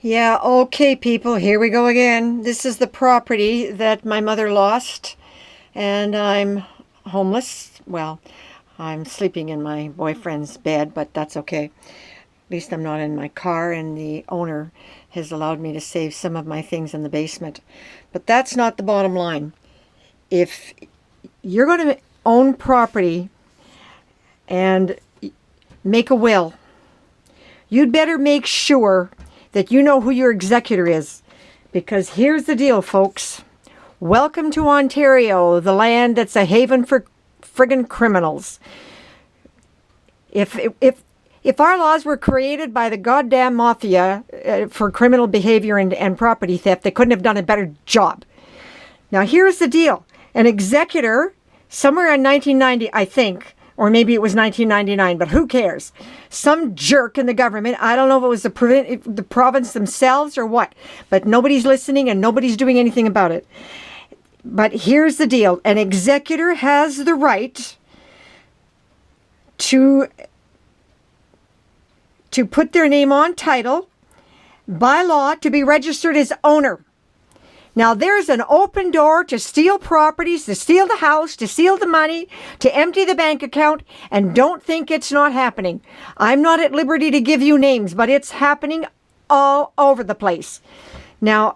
Yeah, okay, people, here we go again. This is the property that my mother lost, and I'm homeless. Well, I'm sleeping in my boyfriend's bed, but that's okay. At least I'm not in my car, and the owner has allowed me to save some of my things in the basement. But that's not the bottom line. If you're going to own property and make a will, you'd better make sure that you know who your executor is. Because here's the deal, folks. Welcome to Ontario, the land that's a haven for friggin' criminals. If our laws were created by the goddamn mafia for criminal behavior and property theft, they couldn't have done a better job. Now, here's the deal. An executor, somewhere in 1990, I think, or maybe it was 1999, but who cares? Some jerk in the government, I don't know if it was the province themselves or what, but nobody's listening and nobody's doing anything about it. But here's the deal. An executor has the right to put their name on title, by law, to be registered as owner. Now, there's an open door to steal properties, to steal the house, to steal the money, to empty the bank account, and don't think it's not happening. I'm not at liberty to give you names, but it's happening all over the place. Now,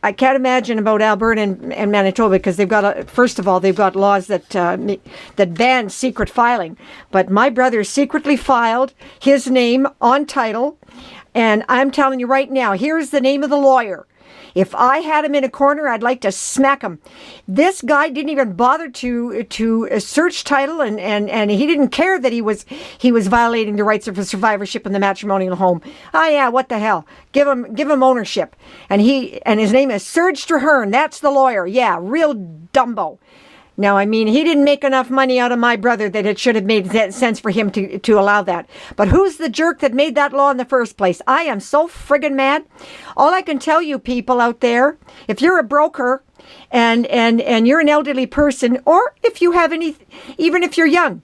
I can't imagine about Alberta and Manitoba, because they've got, first of all, they've got laws that ban secret filing. But my brother secretly filed his name on title, and I'm telling you right now, here's the name of the lawyer. If I had him in a corner, I'd like to smack him. This guy didn't even bother to search title, and he didn't care that he was violating the rights of survivorship in the matrimonial home. Oh yeah, what the hell? Give him ownership. And his name is Serge Trahern. That's the lawyer. Yeah, real Dumbo. Now, I mean, he didn't make enough money out of my brother that it should have made sense for him to allow that. But who's the jerk that made that law in the first place? I am so friggin' mad. All I can tell you people out there, if you're a broker and you're an elderly person, or if you have even if you're young,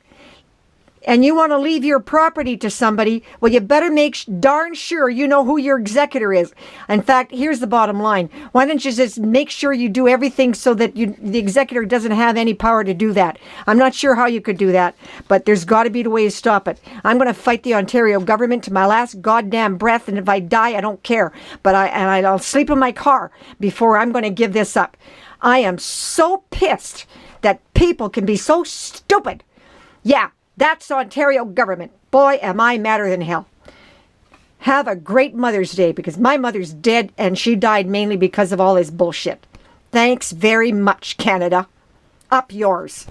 and you want to leave your property to somebody, well, you better make darn sure you know who your executor is. In fact, here's the bottom line. Why don't you just make sure you do everything so that the executor doesn't have any power to do that? I'm not sure how you could do that, but there's got to be a way to stop it. I'm going to fight the Ontario government to my last goddamn breath, and if I die, I don't care. But I'll sleep in my car before I'm going to give this up. I am so pissed that people can be so stupid. Yeah. That's Ontario government. Boy, am I madder than hell. Have a great Mother's Day, because my mother's dead and she died mainly because of all this bullshit. Thanks very much, Canada. Up yours.